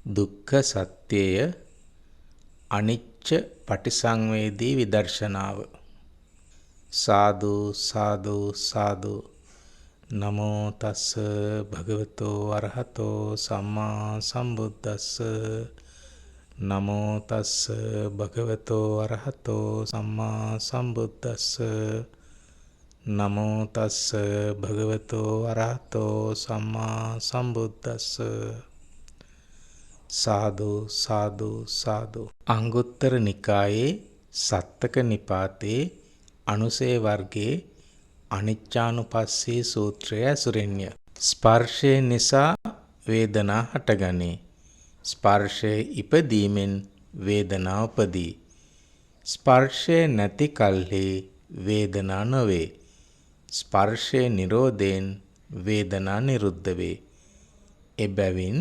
දුක්ඛ සත්‍යය අනිච්ච පටිසංවේදී විදර්ශනාව. සාදු සාදු සාදු. නමෝ තස්ස භගවතෝ අරහතෝ සම්මා සම්බුද්දස්ස. නමෝ තස්ස භගවතෝ අරහතෝ සම්මා සම්බුද්දස්ස. නමෝ තස්ස භගවතෝ අරහතෝ සම්මා සම්බුද්දස්ස. සාදු සාදු සාදු. අංගුත්තර නිකායේ සත්තක නිපාතේ අනුසේ වර්ගයේ අනිච්චානුපස්සී සූත්‍රය ඇසුරෙන්ය. ස්පර්ශය නිසා වේදනා හටගනී. ස්පර්ශයේ ඉපදීමෙන් වේදනා උපදී. ස්පර්ශය නැති කල්හි වේදනා නොවේ. ස්පර්ශයේ නිරෝධයෙන් වේදනා නිරුද්ධ වේ. එබැවින්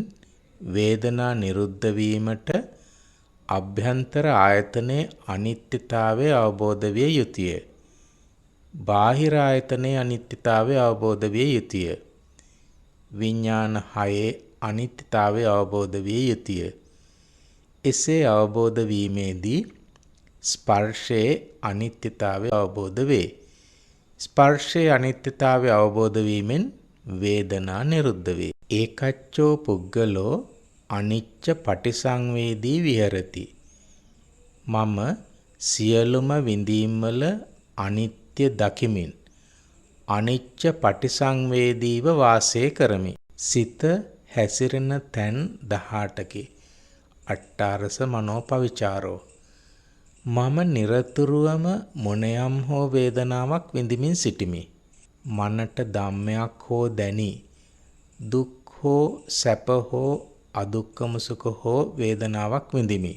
වේදනා නිරුද්ධ වීමට අභ්‍යන්තර ආයතනයේ අනිත්‍යතාවය අවබෝධ විය යුතුය. බාහිර ආයතනයේ අනිත්‍යතාවය අවබෝධ විය යුතුය. විඥාන හයේ අනිත්‍යතාවය අවබෝධ විය යුතුය. එසේ අවබෝධ වීමේදී ස්පර්ශයේ අනිත්‍යතාවය අවබෝධ වේ. ස්පර්ශයේ අනිත්‍යතාවය අවබෝධ වීමෙන් වේදනා නිරුද්ධ වේ. ඒකච්චෝ පුද්ගලෝ අනිච්ච පටිසංවේදී විහෙරති. මම සියලුම විඳීම්වල අනිත්‍ය දකිමින් අනිච්ච පටිසංවේදීව වාසය කරමි. සිත හැසිරෙන තැන් 18කි. අට්ඨාරස මනෝපවිචාරෝ. මම නිරතුරුවම මොනයම් හෝ වේදනාවක් විඳිමින් සිටිමි. මනට ධම්මයක් හෝ දැනි දුක් හෝ සැප හෝ අදුක්ඛම සුඛ හෝ වේදනාවක් විඳිමි.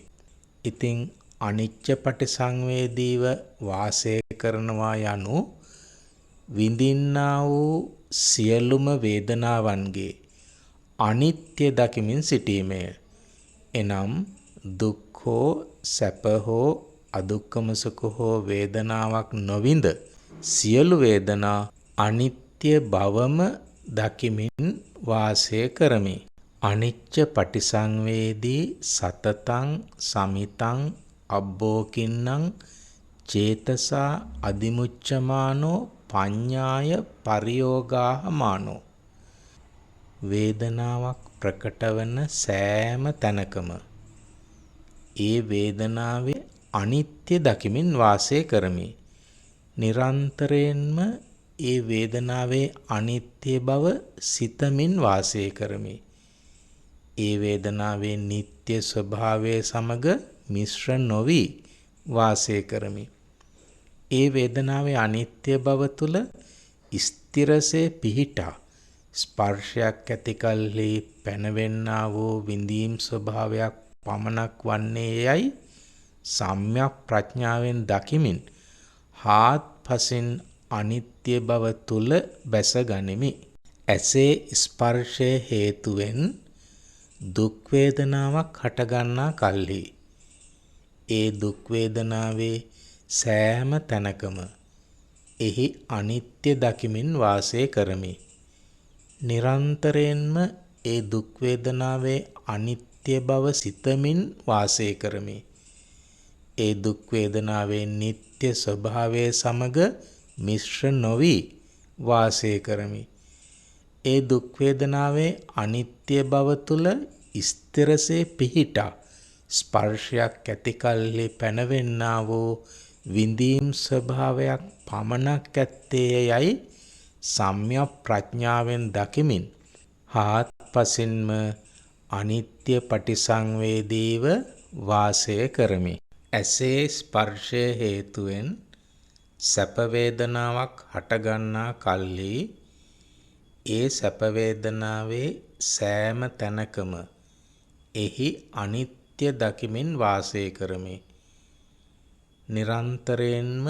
ඉතින් අනිච්ච පටිසංවේදීව වාසය කරනවා යනු විඳින්නා වූ සියලුම වේදනාවන්ගේ අනිත්‍ය දකිමින් සිටීමය. එනම් දුක් හෝ සැප හෝ අදුක්ඛම සුඛ හෝ වේදනාවක් නොවිඳ සියලු වේදනා අනිත්‍ය බවම දකිමින් වාසය කරමි. අනිච්ච පටිසංවේදී සතතං සමිතං අබ්බෝකින්නං චේතසා අදිමුච්ඡමානෝ පඤ්ඤාය පරියෝගාහමානෝ. වේදනාවක් ප්‍රකට වන සෑම තැනකම ඒ වේදනාවේ අනිත්‍ය දකිමින් වාසය කරමි. නිරන්තරයෙන්ම ඒ වේදනාවේ අනිත්‍ය බව සිතමින් වාසය කරමි. ඒ වේදනාවේ නিত্য ස්වභාවය සමග මිශ්‍ර නොවි වාසය කරමි. ඒ වේදනාවේ අනිත්‍ය බව තුල ස්ථිරසේ පිහිටා ස්පර්ශයක් ඇති කල්හි පැනවෙන්නා වූ විඳීම් ස්වභාවයක් පමණක් වන්නේ යයි සම්‍යක් ප්‍රඥාවෙන් දකිමින් හාත්පසින් අනිත්‍ය බව තුල බැස ගනිමි. ඇසේ ස්පර්ශය හේතුවෙන් දුක් වේදනාවක් හටගන්නා කල්හි ඒ දුක් වේදනාවේ සෑම තැනකම එහි අනිත්‍ය දකිමින් වාසය කරමි. නිරන්තරයෙන්ම ඒ දුක් වේදනාවේ අනිත්‍ය බව සිතමින් වාසය කරමි. ඒ දුක් වේදනාවේ නিত্য ස්වභාවය සමග මිශ්‍ර නොවි වාසය කරමි. ඒ දුක් වේදනාවේ අනිත්‍ය බව තුල ස්ථිරසේ පිහිටා ස්පර්ශයක් ඇති කල්හි පැනවෙන්නා වූ විඳීම් ස්වභාවයක් පමණක් ඇත්තේ යයි සම්‍යක් ප්‍රඥාවෙන් දකිමින් හාත්පසින්ම අනිත්‍ය පටිසංවේදීව වාසය කරමි. ඇසේ ස්පර්ශය හේතුවෙන් සැප වේදනාවක් හටගන්නා කල්හි ඒ සැප වේදනාවේ සෑම තැනකම එහි අනිත්‍ය දකිමින් වාසය කරමි. නිරන්තරයෙන්ම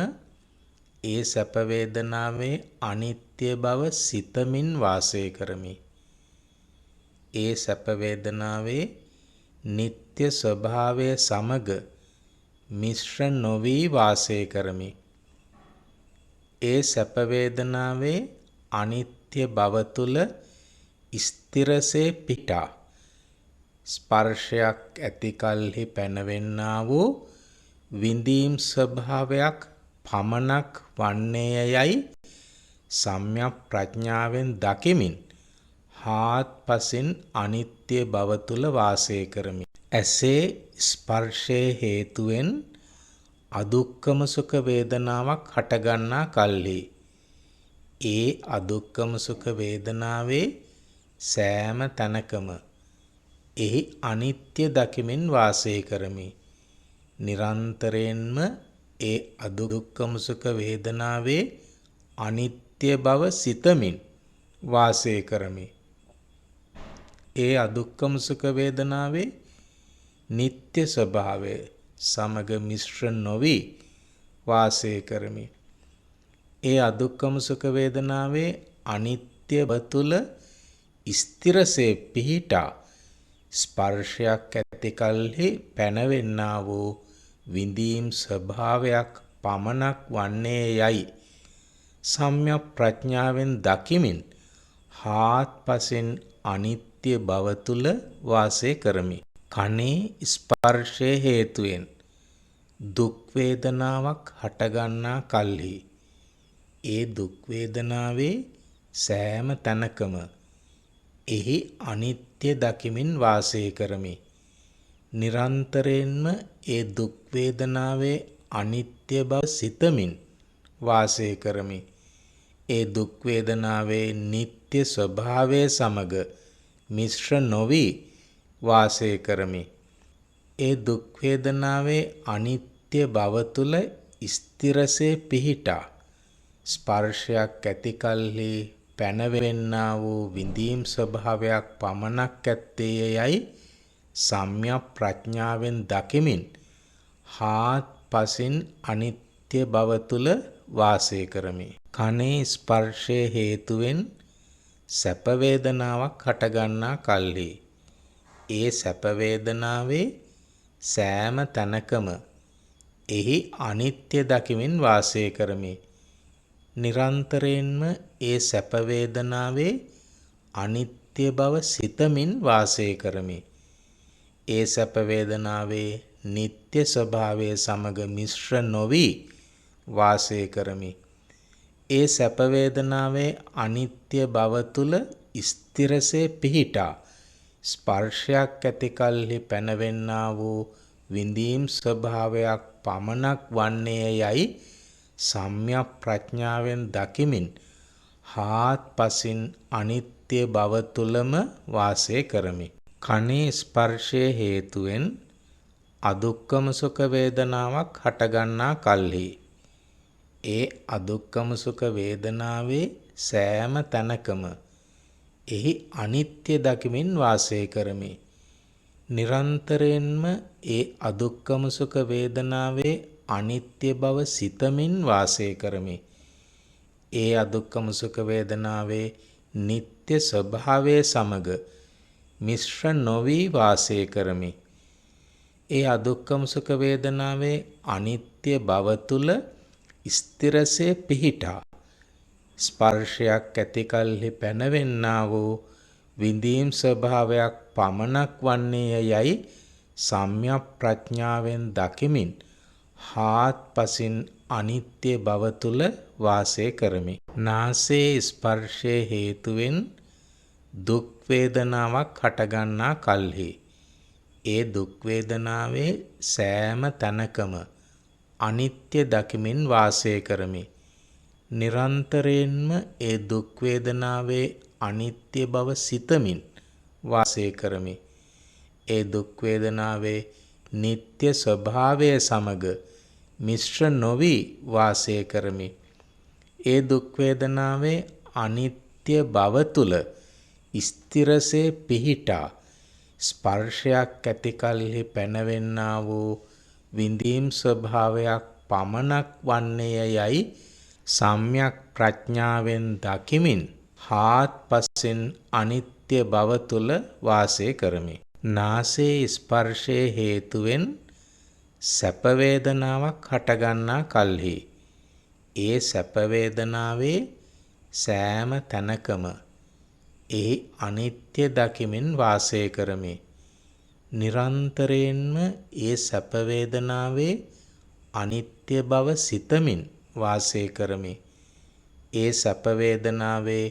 ඒ සැප වේදනාවේ අනිත්‍ය බව සිතමින් වාසය කරමි. ඒ සැප වේදනාවේ නিত্য ස්වභාවය සමග මිශ්‍ර නොවි වාසය කරමි. ඒ සැප වේදනාවේ අනිත්‍ය බව තුල ස්ථිරසේ පිටා ස්පර්ශයක් ඇති කල්හි පැනවෙන්නා වූ විඳීම් ස්වභාවයක් පමණක් වන්නේයයි සම්‍යක් ප්‍රඥාවෙන් දකිමින් හාත්පසින් අනිත්‍ය බව තුල වාසය කරමි. ඇසේ ස්පර්ශයේ හේතුවෙන් අදුක්කම සුඛ වේදනාවක් හටගන්නා කල්හි ඒ අදුක්කම සුඛ වේදනාවේ සෑම තැනකම එහි අනිත්‍ය දකිමින් වාසය කරමි. නිරන්තරයෙන්ම ඒ අදුක්කම සුඛ වේදනාවේ අනිත්‍ය බව සිතමින් වාසය කරමි. ඒ අදුක්කම සුඛ වේදනාවේ නিত্য ස්වභාවය සමග මිශ්‍ර නොවි වාසය කරමි. ඒ අදුක්කම සුඛ වේදනාවේ අනිත්‍ය බව තුල ස්ථිරසේ පිහිටා ස්පර්ශයක් ඇති කල්හි පැනවෙන්නා වූ විඳීම් ස්වභාවයක් පමණක් වන්නේ යයි සම්‍යක් ප්‍රඥාවෙන් දකිමින් හාත්පසින් අනිත්‍ය බව තුල වාසය කරමි. කනේ ස්පර්ශයේ හේතුවෙන් දුක් වේදනාවක් හටගන්නා කල්හි ඒ දුක් වේදනාවේ සෑම තැනකම එහි අනිත්‍ය දකිමින් වාසය කරමි. නිරන්තරයෙන්ම ඒ දුක් වේදනාවේ අනිත්‍ය බව සිතමින් වාසය කරමි. ඒ දුක් වේදනාවේ නিত্য ස්වභාවය සමග මිශ්‍ර නොවි වාසය කරමි. ඒ දුක් වේදනාවේ අනිත්‍ය බව තුල ස්ථිරසේ පිහිටා ස්පර්ශයක් ඇති කල්හි පැනවෙන්නා වූ විඳීම් ස්වභාවයක් පමණක් ඇත්තේයයි සම්‍යක් ප්‍රඥාවෙන් දකිමින් හාත්පසින් අනිත්‍ය බව තුල වාසය කරමි. කනේ ස්පර්ශයේ හේතුවෙන් සැප වේදනාවක් හටගන්නා කල්හි ඒ සැප වේදනාවේ සෑම තැනකම එහි අනිත්‍ය දකිමින් වාසය කරමි. නිරන්තරයෙන්ම ඒ සැප වේදනාවේ අනිත්‍ය බව සිතමින් වාසය කරමි. ඒ සැප වේදනාවේ නিত্য ස්වභාවය සමග මිශ්‍ර නොවි වාසය කරමි. ඒ සැප වේදනාවේ අනිත්‍ය බව තුල ස්ථිරසේ පිහිටා ස්පර්ශයක් ඇති කල්හි පැනවෙන්නා වූ විඳීම් ස්වභාවයක් පමණක් වන්නේ යයි සම්‍යක් ප්‍රඥාවෙන් දකිමින් හාත්පසින් අනිත්‍ය බව තුලම වාසය කරමි. කනේ ස්පර්ශයේ හේතුවෙන් අදුක්කම සුඛ වේදනාවක් හටගන්නා කල්හි ඒ අදුක්කම සුඛ වේදනාවේ සෑම තැනකම එහි අනිත්‍ය දකිමින් වාසය කරමි. නිරන්තරයෙන්ම ඒ අදුක්කම සුඛ වේදනාවේ අනිත්‍ය බව සිතමින් වාසය කරමි. ඒ අදුක්කම සුඛ වේදනාවේ නিত্য ස්වභාවය සමග මිශ්‍ර නොවි වාසය කරමි. ඒ අදුක්කම සුඛ වේදනාවේ අනිත්‍ය බව තුල ස්ථිරසේ පිහිටා ස්පර්ශයක් ඇති කල්හි පැනවෙන්නා වූ විඳීම් ස්වභාවයක් පමණක් වන්නේ යයි සම්‍යක් ප්‍රඥාවෙන් දකිමින් හාත්පසින් අනිත්‍ය බව තුල වාසය කරමි. නාසයේ ස්පර්ශයේ හේතුවෙන් දුක් වේදනාවක් හටගන්නා කල්හි ඒ දුක් වේදනාවේ සෑම තැනකම අනිත්‍ය දකිමින් වාසය කරමි. නිරන්තරයෙන්ම ඒ දුක් වේදනාවේ අනිත්‍ය බව සිතමින් වාසය කරමි. ඒ දුක් වේදනාවේ නিত্য ස්වභාවය සමග මිශ්‍ර නොවි වාසය කරමි. ඒ දුක් වේදනාවේ අනිත්‍ය බව තුල ස්ථිරසේ පිහිටා ස්පර්ශයක් ඇති කල්හි පැනවෙන්නා වූ විඳීම් ස්වභාවයක් පමණක් වන්නේ යයි සම්‍යක් ප්‍රඥාවෙන් දකිමින් හාත්පසින් අනිත්‍ය බව තුල වාසය කරමි. නාසයේ ස්පර්ශයේ හේතුවෙන් සැප වේදනාවක් හටගන්නා කල්හි ඒ සැප වේදනාවේ සෑම තැනකම එහි අනිත්‍ය දකිමින් වාසය කරමි. නිරන්තරයෙන්ම ඒ සැප වේදනාවේ අනිත්‍ය බව සිතමින් වාසය කරමි. ඒ සැප වේදනාවේ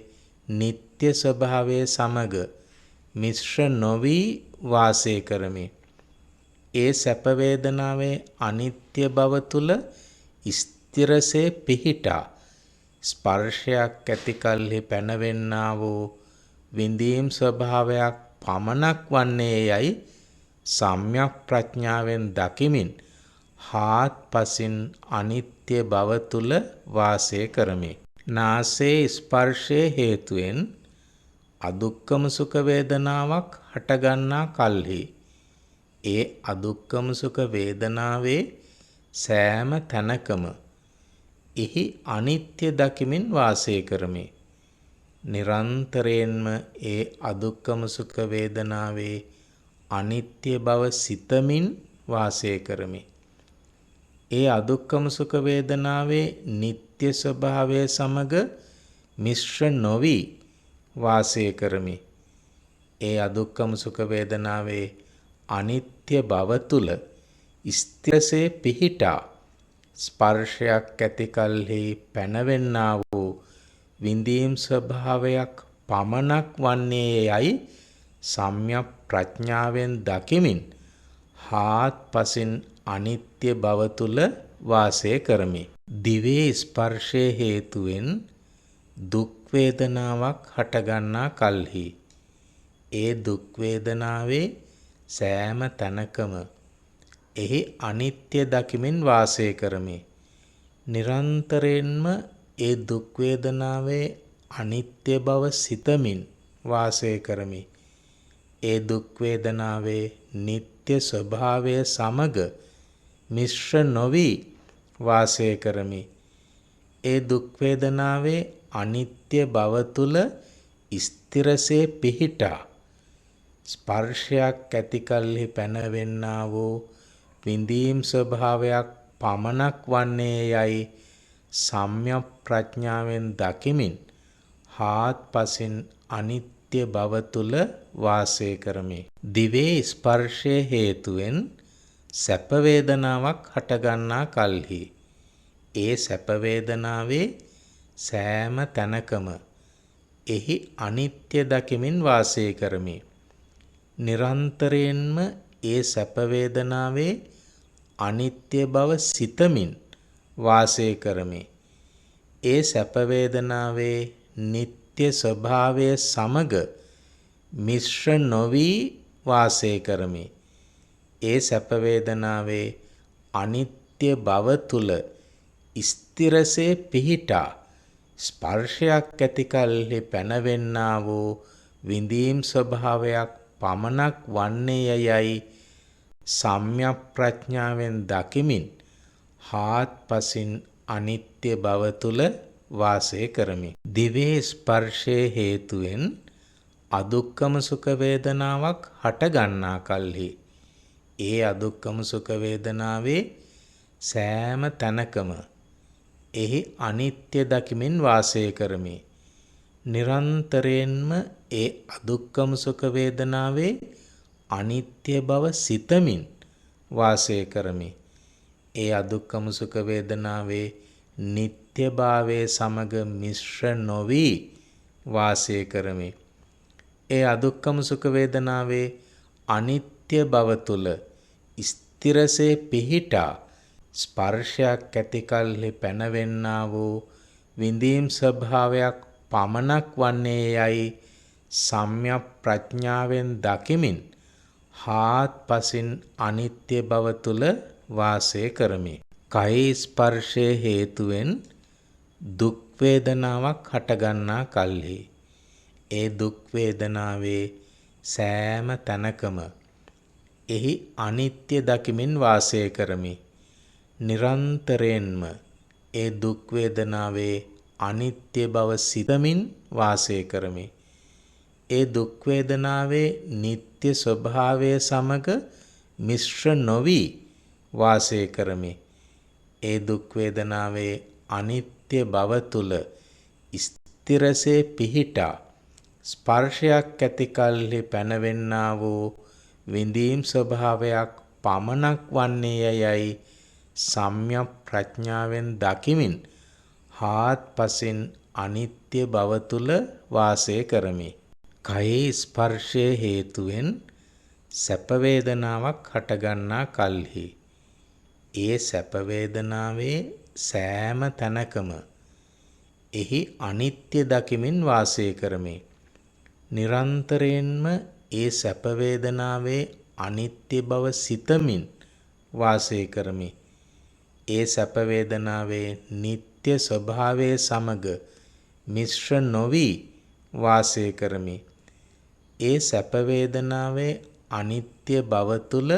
නিত্য ස්වභාවයේ සමග මිශ්‍ර නොවි වාසය කරමි. ඒ සැප වේදනාවේ අනිත්‍ය බව තුල ස්ථිරසේ පිහිටා ස්පර්ශයක් ඇති කල්හි පැනවෙන්නා වූ විඳීම් ස්වභාවයක් පමණක් වන්නේ යයි සම්‍යක් ප්‍රඥාවෙන් දකිමින් හාත්පසින් අනිත්‍ය බව තුල වාසය කරමි. නාසයේ ස්පර්ශයේ හේතුවෙන් අදුක්කම සුඛ වේදනාවක් හටගන්නා කල්හි ඒ අදුක්කම සුඛ වේදනාවේ සෑම තැනකම එහි අනිත්‍ය දකිමින් වාසය කරමි. නිරන්තරයෙන්ම ඒ අදුක්කම සුඛ වේදනාවේ අනිත්‍ය බව සිතමින් වාසය කරමි. ඒ අදුක්කම සුඛ වේදනාවේ නিত্য ස්වභාවය සමග මිශ්‍ර නොවි වාසය කරමි. ඒ අදුක්කම සුඛ වේදනාවේ අනිත්‍ය බව තුල ස්ථිරසේ පිහිටා ස්පර්ශයක් ඇති කල්හි පැනවෙන්නා වූ විඳීම් ස්වභාවයක් පමණක් වන්නේ යයි සම්‍යක් ප්‍රඥාවෙන් දකිමින් හාත්පසින් අනිත්‍ය බව තුල වාසය කරමි. දිවේ ස්පර්ශයේ හේතුවෙන් දුක් වේදනාවක් හටගන්නා කල්හි ඒ දුක් වේදනාවේ සෑම තැනකම එහි අනිත්‍ය දකිමින් වාසය කරමි. නිරන්තරයෙන්ම ඒ දුක් වේදනාවේ අනිත්‍ය බව සිතමින් වාසය කරමි. ඒ දුක් වේදනාවේ නিত্য ස්වභාවය සමග මිශ්‍ර නොවි වාසය කරමි. ඒ දුක් වේදනාවේ අනිත්‍ය බව තුල ස්ථිරසේ පිහිටා ස්පර්ශයක් ඇති කල්හි පැනවෙන්නා වූ විඳීම් ස්වභාවයක් පමණක් වන්නේ යයි සම්‍යක් ප්‍රඥාවෙන් දකිමින් හාත්පසින් අනිත්‍ය බව තුල වාසය කරමි. දිවේ ස්පර්ශයේ හේතුවෙන් සැප වේදනාවක් හටගන්නා කල්හි ඒ සැප වේදනාවේ සෑම තැනකම එහි අනිත්‍ය දකිමින් වාසය කරමි. නිරන්තරයෙන්ම ඒ සැප වේදනාවේ අනිත්‍ය බව සිතමින් වාසය කරමි. ඒ සැප වේදනාවේ නিত্য ස්වභාවය සමග මිශ්‍ර නොවි වාසය කරමි. ඒ සැප වේදනාවේ අනිත්‍ය බව තුල ස්ථිරසේ පිහිටා ස්පර්ශයක් ඇති කල්හි පැනවෙන්නා වූ විඳීම් ස්වභාවයක් පමණක් වන්නේ යයි සම්‍යක් ප්‍රඥාවෙන් දකිමින් හාත්පසින් අනිත්‍ය බව තුල වාසය කරමි. දිවේ ස්පර්ශයේ හේතුවෙන් අදුක්කම සුඛ වේදනාවක් හටගන්නා කල්හි ඒ අදුක්කම සුඛ වේදනාවේ සෑම තැනකම එහි අනිත්‍ය දකිමින් වාසය කරමි. නිරන්තරයෙන්ම ඒ අදුක්කම සුඛ වේදනාවේ අනිත්‍ය බව සිතමින් වාසය කරමි. ඒ අදුක්කම සුඛ වේදනාවේ නিত্য භාවයේ සමග මිශ්‍ර නොවි වාසය කරමි. ඒ අදුක්කම සුඛ වේදනාවේ අනිත්‍ය බව තුල ස්ථිරසේ පිහිටා ස්පර්ශයක් ඇති කල්හි පැනවෙන්නා වූ විඳීම් ස්වභාවයක් පමණක් වන්නේ යයි සම්‍යක් ප්‍රඥාවෙන් දකිමින් හාත්පසින් අනිත්‍ය බව තුල වාසය කරමි. කයි ස්පර්ශයේ හේතුවෙන් දුක් වේදනාවක් හටගන්නා කල්හි ඒ දුක් වේදනාවේ සෑම තැනකම එහි අනිත්‍ය දකිමින් වාසය කරමි. නිරන්තරයෙන්ම ඒ දුක් වේදනාවේ අනිත්‍ය බව සිතමින් වාසය කරමි. ඒ දුක් වේදනාවේ නিত্য ස්වභාවය සමග මිශ්‍ර නොවි වාසය කරමි. ඒ දුක් වේදනාවේ අනිත්‍ය බව තුල ස්ථිරසේ පිහිටා ස්පර්ශයක් ඇති කල්හි පැනවෙන්නා වූ විඳීම් ස්වභාවයක් පමණක් වන්නේ යයි සම්‍යක් ප්‍රඥාවෙන් දකිමින් හාත්පසින් අනිත්‍ය බව තුල වාසය කරමි. කයේ ස්පර්ශයේ හේතුවෙන් සැප වේදනාවක් හටගන්නා කල්හි ඒ සැප වේදනාවේ සෑම තැනකම එහි අනිත්‍ය දකිමින් වාසය කරමි. නිරන්තරයෙන්ම ඒ සැප වේදනාවේ අනිත්‍ය බව සිතමින් වාසය කරමි. ඒ සැප වේදනාවේ නিত্য ස්වභාවයේ සමග මිශ්‍ර නොවි වාසය කරමි. ඒ සැප වේදනාවේ අනිත්‍ය බව තුල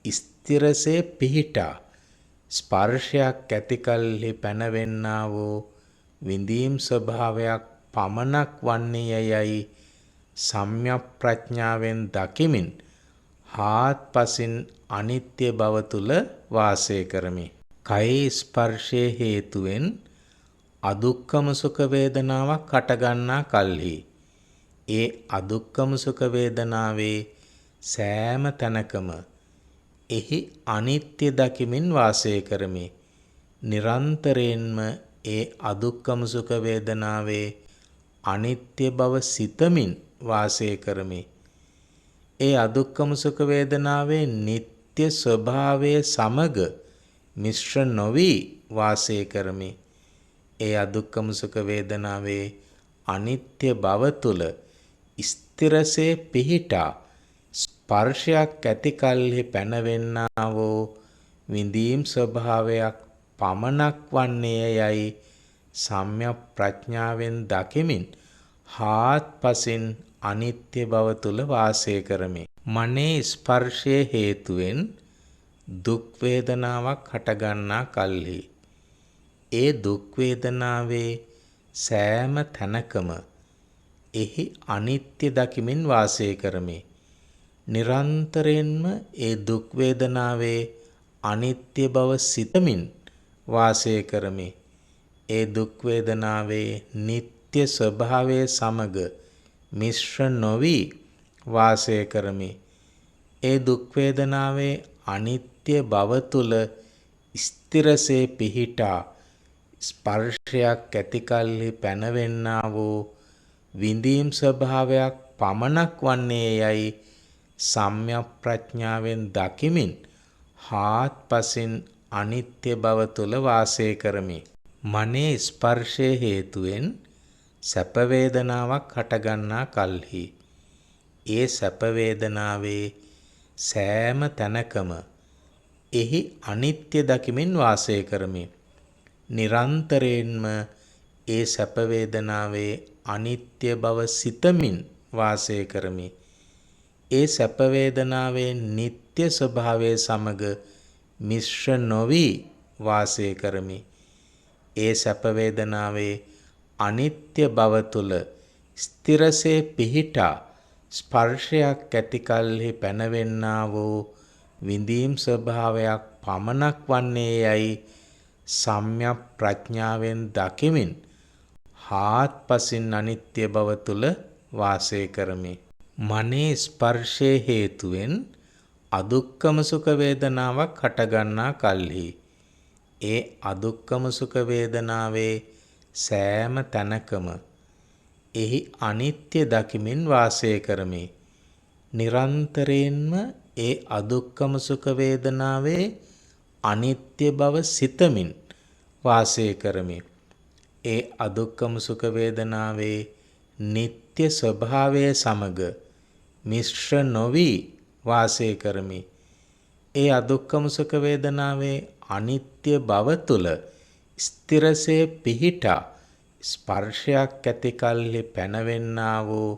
ස්ථිරසේ පිහිටා ස්පර්ශයක් ඇති කල්හි පැනවෙන්නා වූ විඳීම් ස්වභාවයක් පමණක් වන්නේ යයි සම්‍යක් ප්‍රඥාවෙන් දකිමින් හාත්පසින් අනිත්‍ය බව තුල වාසය කරමි. කයේ ස්පර්ශයේ හේතුවෙන් අදුක්කම සුඛ වේදනාවක් හටගන්නා කල්හි ඒ අදුක්කම සුඛ වේදනාවේ සෑම තැනකම එහි අනිත්‍ය දකිමින් වාසය කරමි. නිරන්තරයෙන්ම ඒ අදුක්කම සුඛ වේදනාවේ අනිත්‍ය බව සිතමින් වාසය කරමි. ඒ අදුක්කම සුඛ වේදනාවේ නিত্য ස්වභාවයේ සමග මිශ්‍ර නොවි වාසය කරමි. ඒ අදුක්කම සුඛ වේදනාවේ අනිත්‍ය බව තුල ස්ථිරසේ පිහිටා ස්පර්ශයක් ඇති කල්හි පැනවෙන්නා වූ විඳීම් ස්වභාවයක් පමණක් වන්නේ යයි සම්‍යක් ප්‍රඥාවෙන් දකිමින් හාත්පසින් අනිත්‍ය බව තුල වාසය කරමි. මනේ ස්පර්ශයේ හේතුවෙන් දුක් වේදනාවක් හටගන්නා කල්හි ඒ දුක් වේදනාවේ සෑම තැනකම එහි අනිත්‍ය දකිමින් වාසය කරමි. නිරන්තරයෙන්ම ඒ දුක් වේදනාවේ අනිත්‍ය බව සිතමින් වාසය කරමි. ඒ දුක් වේදනාවේ නিত্য ස්වභාවයේ සමග මිශ්‍ර නොවි වාසය කරමි. ඒ දුක් වේදනාවේ අනිත්‍ය බව තුල ස්ථිරසේ පිහිටා ස්පර්ශයක් ඇති කල්හි පැනවෙන්නා වූ විඳීම් ස්වභාවයක් පමණක් වන්නේ යයි සම්‍යක් ප්‍රඥාවෙන් දකිමින් හාත්පසින් අනිත්‍ය බව තුල වාසය කරමි. මනේ ස්පර්ශයේ හේතුවෙන් සැප වේදනාවක් හටගන්නා කල්හි ඒ සැප වේදනාවේ සෑම තැනකම එහි අනිත්‍ය දකිමින් වාසය කරමි. නිරන්තරයෙන්ම ඒ සැප වේදනාවේ අනිත්‍ය බව සිතමින් වාසය කරමි. ඒ සැප වේදනාවේ නিত্য ස්වභාවයේ සමග මිශ්‍ර නොවි වාසය කරමි. ඒ සැප වේදනාවේ අනිත්‍ය බව තුල ස්ථිරසේ පිහිටා ස්පර්ශයක් ඇති කල්හි පැනවෙන්නා වූ විඳීම් ස්වභාවයක් පමණක් වන්නේ යයි සම්‍යක් ප්‍රඥාවෙන් දකිමින් හාත්පසින් අනිත්‍ය බව තුල වාසය කරමි. මනේ ස්පර්ශයේ හේතුවෙන් අදුක්කම සුඛ වේදනාවක් හටගන්නා කල්හි ඒ අදුක්කම සුඛ වේදනාවේ සෑම තැනකම එහි අනිත්‍ය දකිමින් වාසය කරමි. නිරන්තරයෙන්ම ඒ අදුක්කම සුඛ වේදනාවේ අනිත්‍ය බව සිතමින් වාසය කරමි. ඒ අදුක්කම සුඛ වේදනාවේ නিত্য ස්වභාවයේ සමග මිශ්‍ර නොවි වාසය කරමි. ඒ අදුක්කම සුඛ වේදනාවේ අනිත්‍ය බව තුල ස්ථිරසේ පිහිටා ස්පර්ශයක් ඇති කල්හි පැනවෙන්නා වූ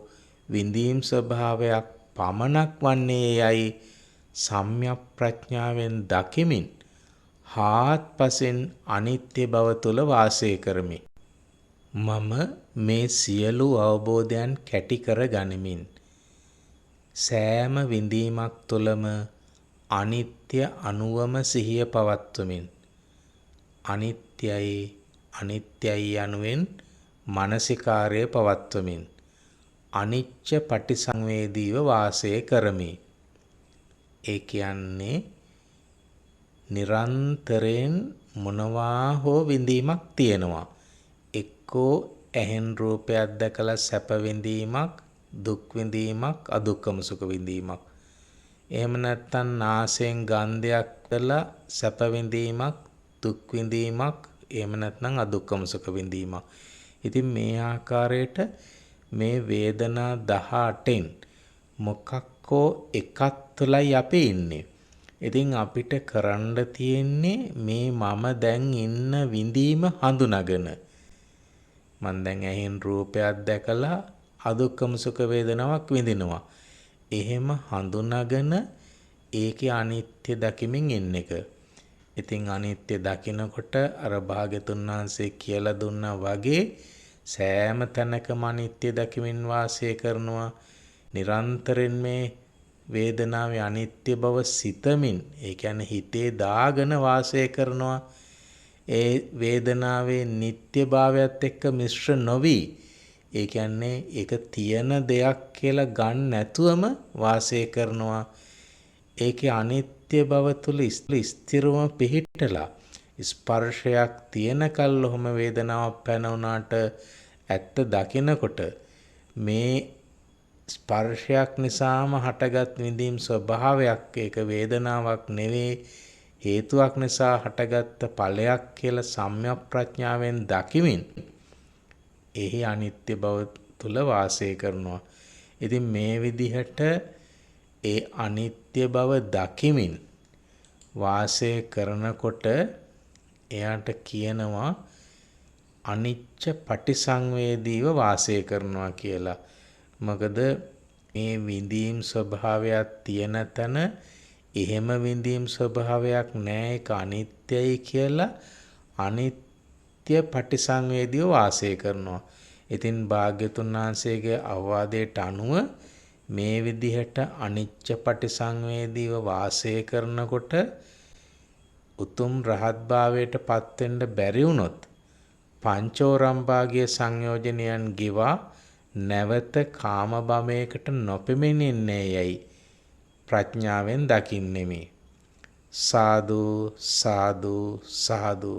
විඳීම් ස්වභාවයක් පමණක් වන්නේ යයි සම්‍යක් ප්‍රඥාවෙන් දකිමින් හාත්පසින් අනිත්‍ය බව තුල වාසය කරමි. මම මේ සියලු අවබෝධයන් කැටි කර ගනිමින් සෑම විඳීමක් තුළම අනිත්‍ය අනුවම සිහිය පවත්වමින් අනිත්‍යයි අනිත්‍යයි යනුවෙන් මානසිකාර්යය පවත්වමින් අනිච්ච පටිසංවේදීව වාසය කරමි. ඒ කියන්නේ නිරන්තරයෙන් මොනවා හෝ විඳීමක් තියෙනවා. එක්කෝ ඇහෙන් රූපයක් දැකලා සැප විඳීමක්, දුක් විඳීමක්, අදුක්කම සුඛ විඳීමක්. එහෙම නැත්නම් නාසයෙන් ගන්ධයක් කළා සැප විඳීමක්, දුක් විඳීමක්, එහෙම නැත්නම් අදුක්කම සුඛ විඳීමක්. ඉතින් මේ ආකාරයට මේ වේදනා 18න් මොකක්කෝ එකක් තුළයි අපි ඉන්නේ. ඉතින් අපිට කරන්න තියෙන්නේ මේ මම දැන් ඉන්න විඳීම හඳුනාගෙන. මම දැන් ඇහෙන් රූපයක් දැකලා අදුක්කම සුඛ වේදනාවක් විඳිනවා. එහෙම හඳුනාගෙන ඒකේ අනිත්‍ය දකිමින් ඉන්න එක. ඉතින් අනිත්‍ය දකිනකොට අර භාග්‍යතුන් වහන්සේ කියලා දුන්නා වගේ සෑම තැනකම අනිත්‍ය දකිමින් වාසය කරනවා. නිරන්තරයෙන් මේ වේදනාවේ අනිත්‍ය බව සිතමින්, ඒ කියන්නේ හිතේ දාගෙන වාසය කරනවා. ඒ වේදනාවේ නිට්ටයභාවයත් එක්ක මිශ්‍ර නොවි, ඒ කියන්නේ ඒක තියෙන දෙයක් කියලා ගන්න නැතුවම වාසය කරනවා. ඒකේ අනිත්‍ය බව තුල ස්ථිරව පිහිටලා ස්පර්ශයක් තියෙනකල් ඔහම වේදනාවක් පැන වුණාට ඇත්ත දකිනකොට මේ ස්පර්ශයක් නිසාම හටගත් විඳීම් ස්වභාවයක්, ඒක වේදනාවක් නෙවෙයි, හේතුවක් නිසා හටගත්ත ඵලයක් කියලා සම්‍යක් ප්‍රඥාවෙන් දකිමින් එහි අනිත්‍ය බව තුල වාසය කරනවා. ඉතින් මේ විදිහට ඒ අනිත්‍ය බව දකිමින් වාසය කරනකොට එයාට කියනවා අනිච්ච පටිසංවේදීව වාසය කරනවා කියලා. මොකද මේ විඳීම් ස්වභාවයක් තියෙන තැන එහෙම විඳීම් ස්වභාවයක් නැහැ, ඒක අනිත්‍යයි කියලා අනිත්‍ය පටිසංවේදීව වාසය කරනවා. ඉතින් භාග්‍යතුන් වහන්සේගේ අවවාදයට අනුව මේ විදිහට අනිච්ච පටිසංවේදීව වාසය කරනකොට උතුම් රහත් භාවයට පත් වෙන්න බැරි වුණොත් පංචෝරම්භාගිය සංයෝජනයන් ගිවා නැවත කාම භවයකට නොපෙමිණෙන්නේ යයි ප්‍රඥාවෙන් දකින්නෙමි. සාදු සාදු සාදු.